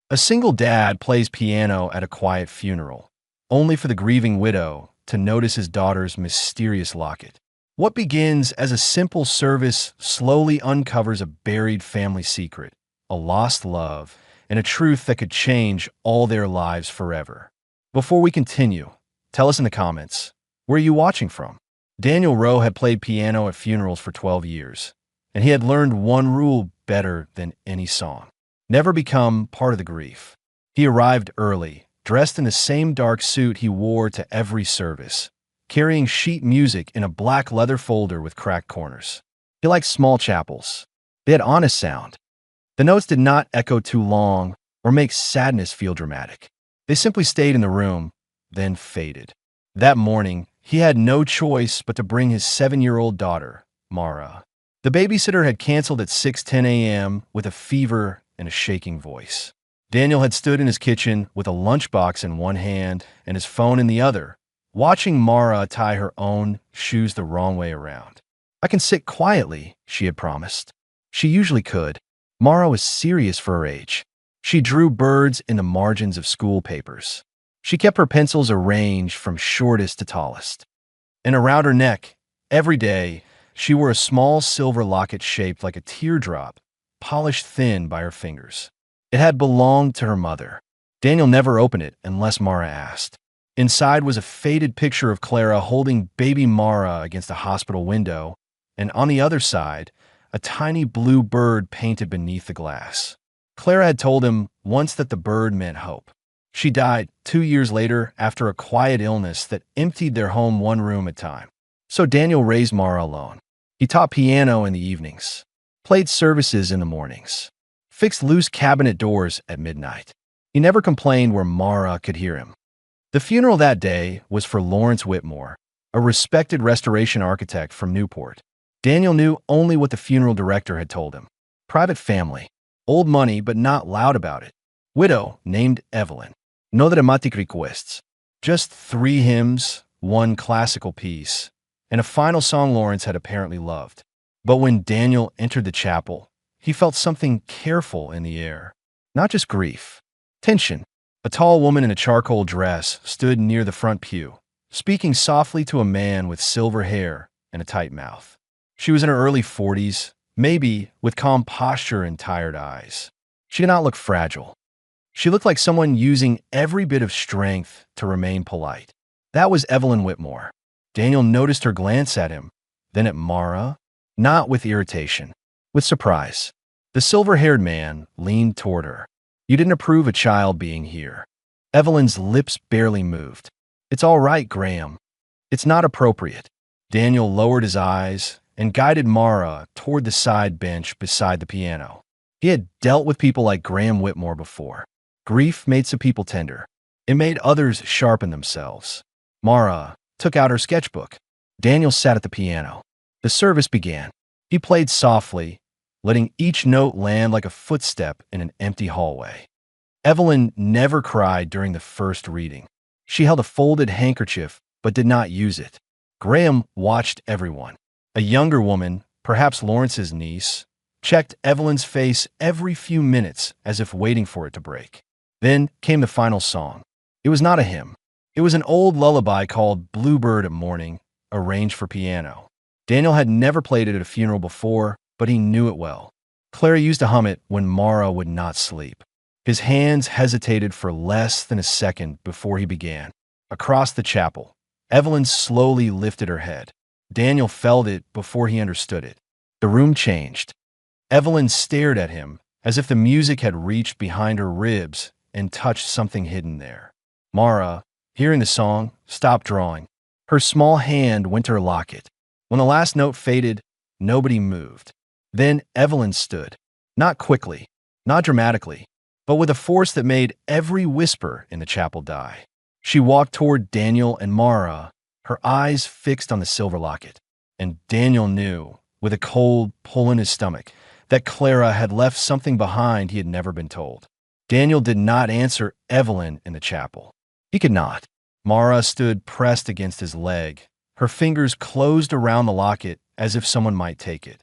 A single dad plays piano at a quiet funeral, only for the grieving widow to notice his daughter's mysterious locket. What begins as a simple service slowly uncovers a buried family secret, a lost love, and a truth that could change all their lives forever. Before we continue, tell us in the comments, where are you watching from? Daniel Rowe had played piano at funerals for 12 years, and he had learned one rule better than any song: never become part of the grief. He arrived early, dressed in the same dark suit he wore to every service, carrying sheet music in a black leather folder with cracked corners. He liked small chapels. They had honest sound. The notes did not echo too long or make sadness feel dramatic. They simply stayed in the room, then faded. That morning, he had no choice but to bring his 7-year-old daughter, Mara. The babysitter had canceled at 6:10 a.m. with a fever and a shaking voice. Daniel had stood in his kitchen with a lunchbox in one hand and his phone in the other, watching Mara tie her own shoes the wrong way around. "I can sit quietly," she had promised. She usually could. Mara was serious for her age. She drew birds in the margins of school papers. She kept her pencils arranged from shortest to tallest. And around her neck, every day, she wore a small silver locket shaped like a teardrop, polished thin by her fingers. It had belonged to her mother. Daniel never opened it unless Mara asked. Inside was a faded picture of Clara holding baby Mara against a hospital window, and on the other side, a tiny blue bird painted beneath the glass. Clara had told him once that the bird meant hope. She died 2 years later after a quiet illness that emptied their home one room at a time. So Daniel raised Mara alone. He taught piano in the evenings, played services in the mornings, fixed loose cabinet doors at midnight. He never complained where Mara could hear him. The funeral that day was for Lawrence Whitmore, a respected restoration architect from Newport. Daniel knew only what the funeral director had told him. Private family, old money but not loud about it. Widow named Evelyn. No dramatic requests. Just 3 hymns, 1 classical piece, and a final song Lawrence had apparently loved. But when Daniel entered the chapel, he felt something careful in the air. Not just grief. Tension. A tall woman in a charcoal dress stood near the front pew, speaking softly to a man with silver hair and a tight mouth. She was in her early 40s, maybe with calm posture and tired eyes. She did not look fragile. She looked like someone using every bit of strength to remain polite. That was Evelyn Whitmore. Daniel noticed her glance at him, then at Mara, not with irritation, with surprise. The silver-haired man leaned toward her. "You didn't approve a child being here." Evelyn's lips barely moved. "It's all right, Graham. It's not appropriate." Daniel lowered his eyes and guided Mara toward the side bench beside the piano. He had dealt with people like Graham Whitmore before. Grief made some people tender. It made others sharpen themselves. Mara took out her sketchbook. Daniel sat at the piano. The service began. He played softly, letting each note land like a footstep in an empty hallway. Evelyn never cried during the first reading. She held a folded handkerchief but did not use it. Graham watched everyone. A younger woman, perhaps Lawrence's niece, checked Evelyn's face every few minutes as if waiting for it to break. Then came the final song. It was not a hymn. It was an old lullaby called Bluebird at Morning, arranged for piano. Daniel had never played it at a funeral before, but he knew it well. Clara used to hum it when Mara would not sleep. His hands hesitated for less than a second before he began. Across the chapel, Evelyn slowly lifted her head. Daniel felt it before he understood it. The room changed. Evelyn stared at him as if the music had reached behind her ribs and touched something hidden there. Mara, hearing the song, stopped drawing. Her small hand went to her locket. When the last note faded, nobody moved. Then Evelyn stood, not quickly, not dramatically, but with a force that made every whisper in the chapel die. She walked toward Daniel and Mara, her eyes fixed on the silver locket. And Daniel knew, with a cold pull in his stomach, that Clara had left something behind he had never been told. Daniel did not answer Evelyn in the chapel. He could not. Mara stood pressed against his leg, her fingers closed around the locket as if someone might take it.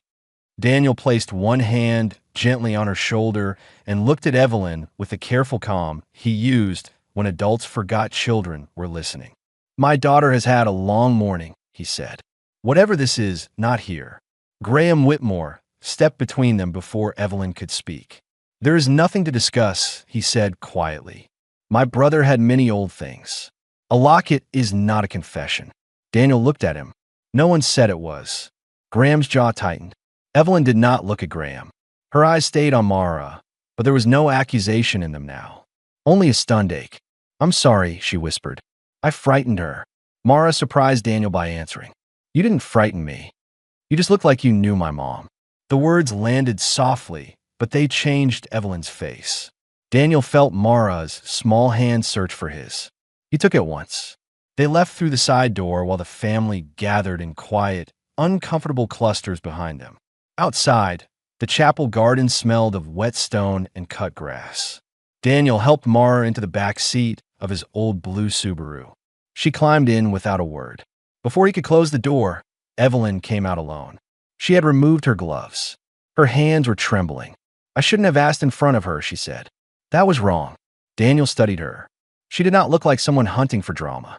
Daniel placed one hand gently on her shoulder and looked at Evelyn with the careful calm he used when adults forgot children were listening. My daughter has had a long morning, he said. Whatever this is, not here. Graham Whitmore stepped between them before Evelyn could speak. There is nothing to discuss, he said quietly. My brother had many old things. A locket is not a confession. Daniel looked at him. No one said it was. Graham's jaw tightened. Evelyn did not look at Graham. Her eyes stayed on Mara, but there was no accusation in them now. Only a stunned ache. I'm sorry, she whispered. I frightened her. Mara surprised Daniel by answering. You didn't frighten me. You just looked like you knew my mom. The words landed softly, but they changed Evelyn's face. Daniel felt Mara's small hand search for his. He took it once. They left through the side door while the family gathered in quiet, uncomfortable clusters behind them. Outside, the chapel garden smelled of wet stone and cut grass. Daniel helped Mara into the back seat of his old blue Subaru. She climbed in without a word. Before he could close the door, Evelyn came out alone. She had removed her gloves. Her hands were trembling. I shouldn't have asked in front of her, she said. That was wrong. Daniel studied her. She did not look like someone hunting for drama.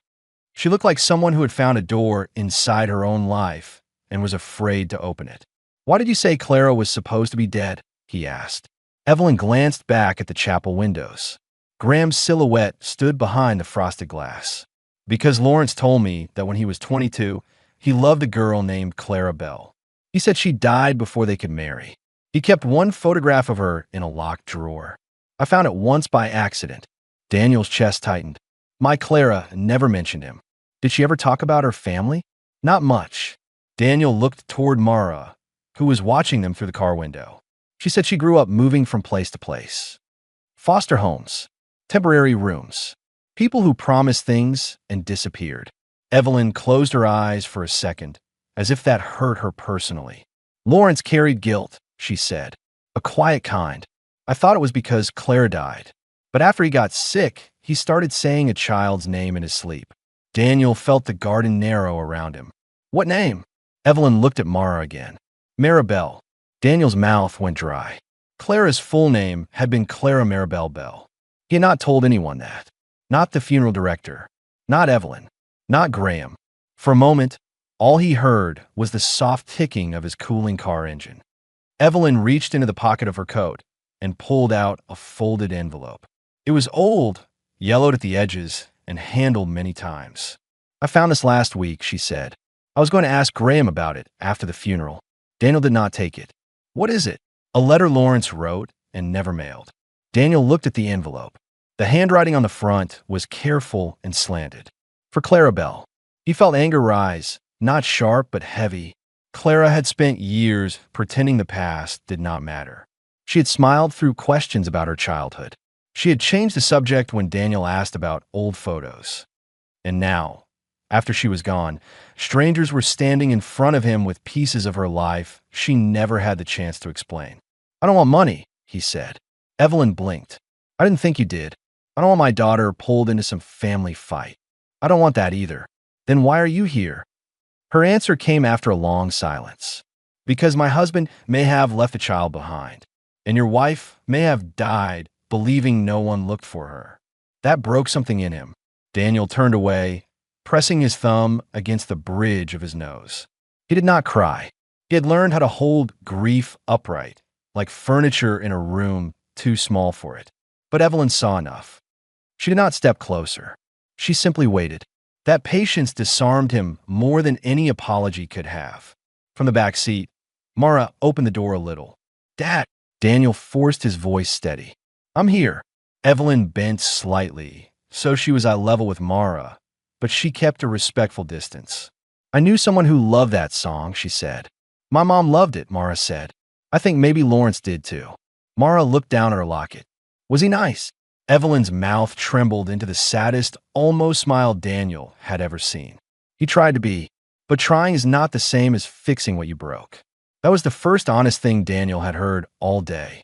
She looked like someone who had found a door inside her own life and was afraid to open it. Why did you say Clara was supposed to be dead? He asked. Evelyn glanced back at the chapel windows. Graham's silhouette stood behind the frosted glass. Because Lawrence told me that when he was 22, he loved a girl named Clara Bell. He said she died before they could marry. He kept one photograph of her in a locked drawer. I found it once by accident. Daniel's chest tightened. My Clara never mentioned him. Did she ever talk about her family? Not much. Daniel looked toward Mara, who was watching them through the car window. She said she grew up moving from place to place. Foster homes, temporary rooms, people who promised things and disappeared. Evelyn closed her eyes for a second, as if that hurt her personally. Lawrence carried guilt, she said, a quiet kind. I thought it was because Claire died. But after he got sick, he started saying a child's name in his sleep. Daniel felt the garden narrow around him. What name? Evelyn looked at Mara again. Maribel. Daniel's mouth went dry. Clara's full name had been Clara Maribel Bell. He had not told anyone that. Not the funeral director. Not Evelyn. Not Graham. For a moment, all he heard was the soft ticking of his cooling car engine. Evelyn reached into the pocket of her coat and pulled out a folded envelope. It was old, yellowed at the edges, and handled many times. I found this last week, she said. I was going to ask Graham about it after the funeral. Daniel did not take it. What is it? A letter Lawrence wrote and never mailed. Daniel looked at the envelope. The handwriting on the front was careful and slanted. For Clara Bell. He felt anger rise, not sharp but heavy. Clara had spent years pretending the past did not matter. She had smiled through questions about her childhood. She had changed the subject when Daniel asked about old photos. And now, after she was gone, strangers were standing in front of him with pieces of her life she never had the chance to explain. I don't want money, he said. Evelyn blinked. I didn't think you did. I don't want my daughter pulled into some family fight. I don't want that either. Then why are you here? Her answer came after a long silence. Because my husband may have left a child behind, and your wife may have died believing no one looked for her. That broke something in him. Daniel turned away, pressing his thumb against the bridge of his nose. He did not cry. He had learned how to hold grief upright, like furniture in a room too small for it. But Evelyn saw enough. She did not step closer. She simply waited. That patience disarmed him more than any apology could have. From the back seat, Mara opened the door a little. Dad! Daniel forced his voice steady. I'm here. Evelyn bent slightly, so she was eye level with Mara, but she kept a respectful distance. I knew someone who loved that song, she said. My mom loved it, Mara said. I think maybe Lawrence did too. Mara looked down at her locket. Was he nice? Evelyn's mouth trembled into the saddest, almost smile Daniel had ever seen. He tried to be, but trying is not the same as fixing what you broke. That was the first honest thing Daniel had heard all day.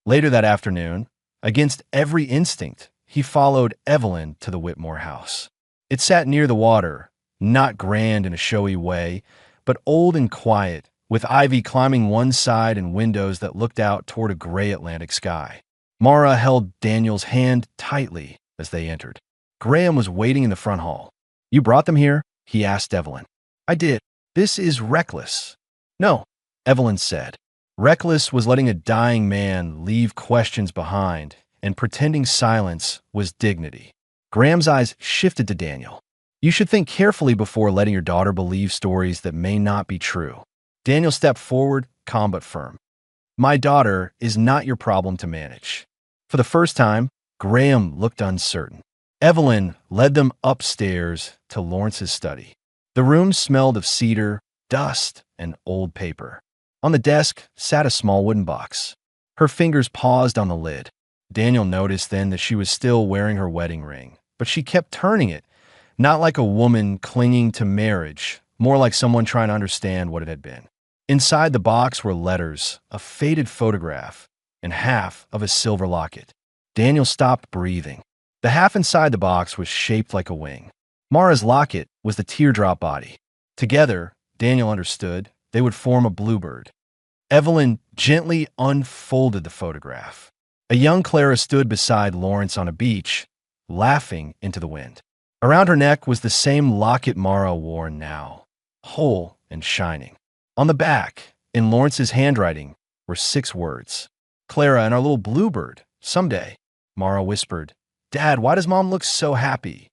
Later that afternoon, against every instinct, he followed Evelyn to the Whitmore house. It sat near the water, not grand in a showy way, but old and quiet, with ivy climbing one side and windows that looked out toward a gray Atlantic sky. Mara held Daniel's hand tightly as they entered. Graham was waiting in the front hall. "You brought them here?" he asked Evelyn. "I did. This is reckless." "No," Evelyn said. Reckless was letting a dying man leave questions behind, and pretending silence was dignity. Graham's eyes shifted to Daniel. "You should think carefully before letting your daughter believe stories that may not be true." Daniel stepped forward, calm but firm. "My daughter is not your problem to manage." For the first time, Graham looked uncertain. Evelyn led them upstairs to Lawrence's study. The room smelled of cedar, dust, and old paper. On the desk sat a small wooden box. Her fingers paused on the lid. Daniel noticed then that she was still wearing her wedding ring, but she kept turning it, not like a woman clinging to marriage, more like someone trying to understand what it had been. Inside the box were letters, a faded photograph, and half of a silver locket. Daniel stopped breathing. The half inside the box was shaped like a wing. Mara's locket was the teardrop body. Together, Daniel understood, they would form a bluebird. Evelyn gently unfolded the photograph. A young Clara stood beside Lawrence on a beach, laughing into the wind. Around her neck was the same locket Mara wore now, whole and shining. On the back, in Lawrence's handwriting, were 6 words. "Clara and our little bluebird, someday." Mara whispered, "Dad, why does Mom look so happy?"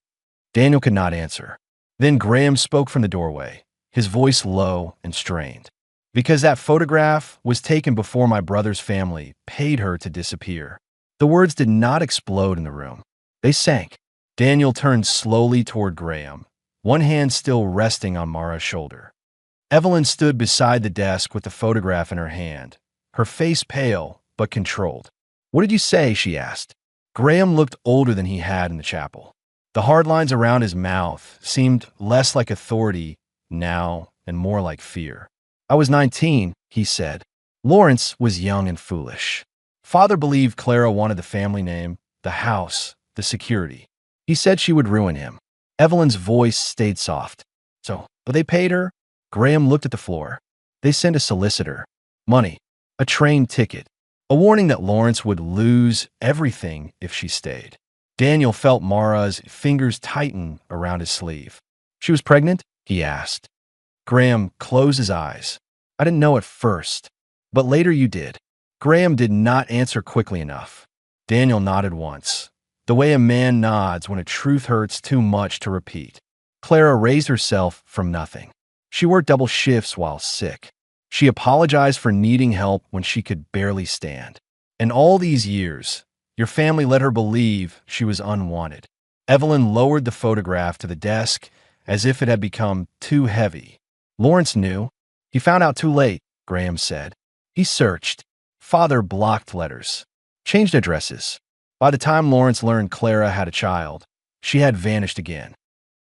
Daniel could not answer. Then Graham spoke from the doorway, his voice low and strained. "Because that photograph was taken before my brother's family paid her to disappear." The words did not explode in the room. They sank. Daniel turned slowly toward Graham, one hand still resting on Mara's shoulder. Evelyn stood beside the desk with the photograph in her hand, her face pale but controlled. "What did you say?" she asked. Graham looked older than he had in the chapel. The hard lines around his mouth seemed less like authority now and more like fear. "I was 19, he said. Lawrence was young and foolish. Father believed Clara wanted the family name, the house, the security. He said she would ruin him." Evelyn's voice stayed soft. But they paid her?" Graham looked at the floor. "They sent a solicitor. Money. A train ticket. A warning that Lawrence would lose everything if she stayed." Daniel felt Mara's fingers tighten around his sleeve. "She was pregnant?" he asked. Graham closed his eyes. "I didn't know at first, but later you did." Graham did not answer quickly enough. Daniel nodded once, the way a man nods when a truth hurts too much to repeat. Clara raised herself from nothing. She worked double shifts while sick. She apologized for needing help when she could barely stand. And all these years, your family let her believe she was unwanted. Evelyn lowered the photograph to the desk as if it had become too heavy. "Lawrence knew. He found out too late," Graham said. "He searched. Father blocked letters, changed addresses. By the time Lawrence learned Clara had a child, she had vanished again.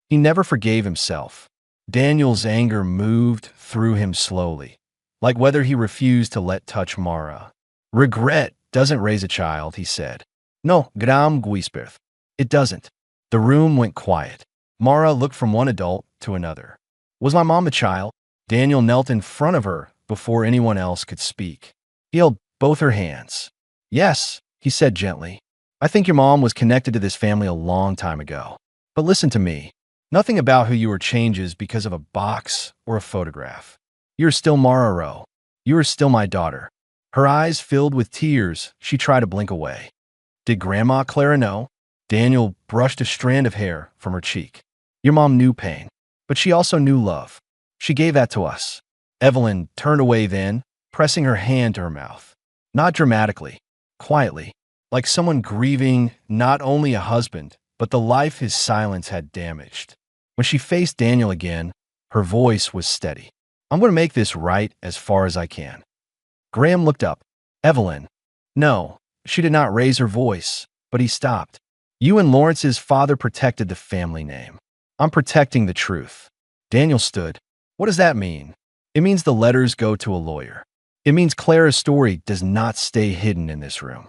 He never forgave himself." Daniel's anger moved through him slowly, like whether he refused to let touch Mara. "Regret doesn't raise a child," he said. "No, Graham Guisperth. It doesn't." The room went quiet. Mara looked from one adult to another. "Was my mom a child?" Daniel knelt in front of her before anyone else could speak. He held both her hands. "Yes," he said gently. "I think your mom was connected to this family a long time ago. But listen to me. Nothing about who you are changes because of a box or a photograph. You are still Mara Rowe. You are still my daughter." Her eyes filled with tears. She tried to blink away. "Did Grandma Clara know?" Daniel brushed a strand of hair from her cheek. "Your mom knew pain, but she also knew love. She gave that to us." Evelyn turned away then, pressing her hand to her mouth. Not dramatically, quietly, like someone grieving not only a husband, but the life his silence had damaged. When she faced Daniel again, her voice was steady. "I'm going to make this right as far as I can." Graham looked up. "Evelyn." No, she did not raise her voice, but he stopped. "You and Lawrence's father protected the family name. I'm protecting the truth." Daniel stood. "What does that mean?" "It means the letters go to a lawyer. It means Clara's story does not stay hidden in this room.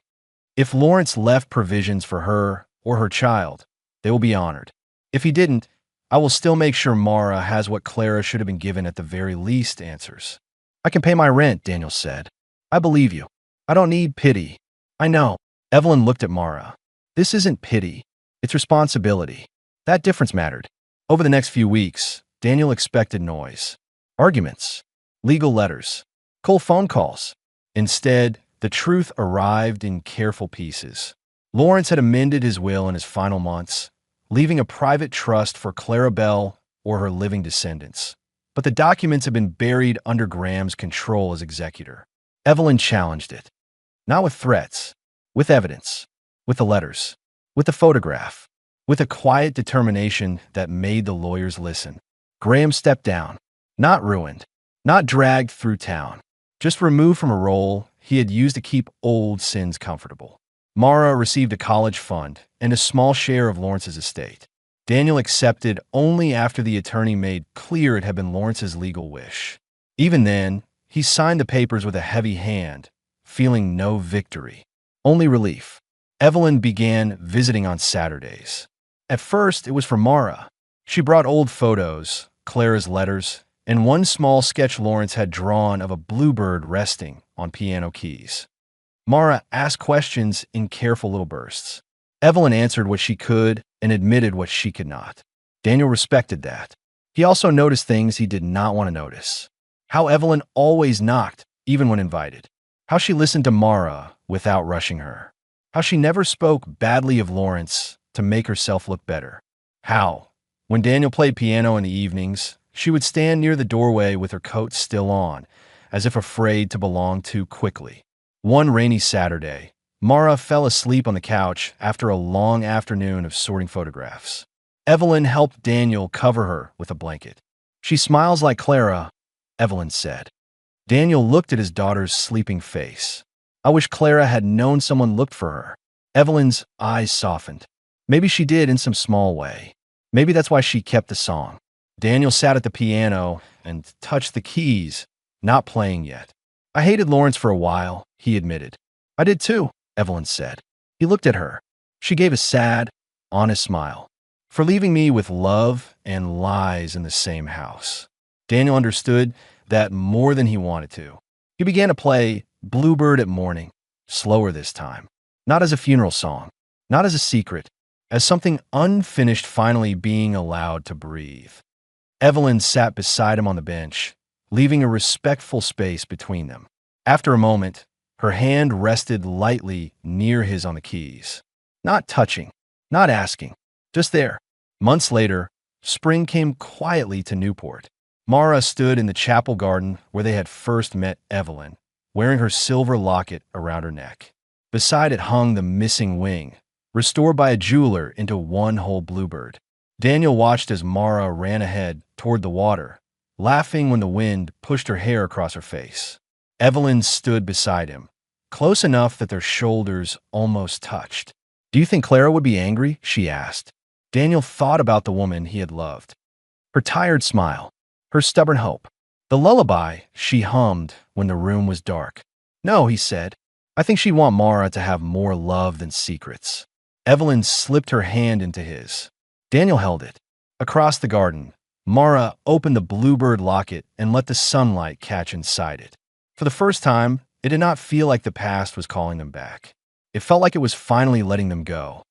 If Lawrence left provisions for her or her child, they will be honored. If he didn't, I will still make sure Mara has what Clara should have been given at the very least answers." I can pay my rent, Daniel said. I believe you. I don't need pity. I know. Evelyn looked at Mara. This isn't pity. It's responsibility. That difference mattered. Over the next few weeks, Daniel expected noise. Arguments. Legal letters. Cold phone calls. Instead, the truth arrived in careful pieces. Lawrence had amended his will in his final months, leaving a private trust for Clara Bell or her living descendants. But the documents had been buried under Graham's control as executor. Evelyn challenged it. Not with threats, with evidence, with the letters, with the photograph, with a quiet determination that made the lawyers listen. Graham stepped down, not ruined, not dragged through town, just removed from a role he had used to keep old sins comfortable. Mara received a college fund and a small share of Lawrence's estate. Daniel accepted only after the attorney made clear it had been Lawrence's legal wish. Even then, he signed the papers with a heavy hand, feeling no victory, only relief. Evelyn began visiting on Saturdays. At first, it was for Mara. She brought old photos, Clara's letters, and one small sketch Lawrence had drawn of a bluebird resting on piano keys. Mara asked questions in careful little bursts. Evelyn answered what she could and admitted what she could not. Daniel respected that. He also noticed things he did not want to notice. How Evelyn always knocked, even when invited. How she listened to Mara without rushing her. How she never spoke badly of Lawrence to make herself look better. How, when Daniel played piano in the evenings, she would stand near the doorway with her coat still on, as if afraid to belong too quickly. One rainy Saturday, Mara fell asleep on the couch after a long afternoon of sorting photographs. Evelyn helped Daniel cover her with a blanket. She smiles like Clara, Evelyn said. Daniel looked at his daughter's sleeping face. I wish Clara had known someone looked for her. Evelyn's eyes softened. Maybe she did in some small way. Maybe that's why she kept the song. Daniel sat at the piano and touched the keys, not playing yet. I hated Lawrence for a while, he admitted. I did too, Evelyn said. He looked at her. She gave a sad, honest smile. For leaving me with love and lies in the same house. Daniel understood that more than he wanted to. He began to play Bluebird at Morning, slower this time. Not as a funeral song, not as a secret, as something unfinished finally being allowed to breathe. Evelyn sat beside him on the bench, leaving a respectful space between them. After a moment, her hand rested lightly near his on the keys. Not touching, not asking, just there. Months later, spring came quietly to Newport. Mara stood in the chapel garden where they had first met Evelyn, wearing her silver locket around her neck. Beside it hung the missing wing, restored by a jeweler into one whole bluebird. Daniel watched as Mara ran ahead toward the water, laughing when the wind pushed her hair across her face. Evelyn stood beside him, close enough that their shoulders almost touched. Do you think Clara would be angry? She asked. Daniel thought about the woman he had loved. Her tired smile, her stubborn hope, the lullaby she hummed when the room was dark. No, he said. I think she'd want Mara to have more love than secrets. Evelyn slipped her hand into his. Daniel held it. Across the garden, Mara opened the bluebird locket and let the sunlight catch inside it. For the first time, it did not feel like the past was calling them back. It felt like it was finally letting them go.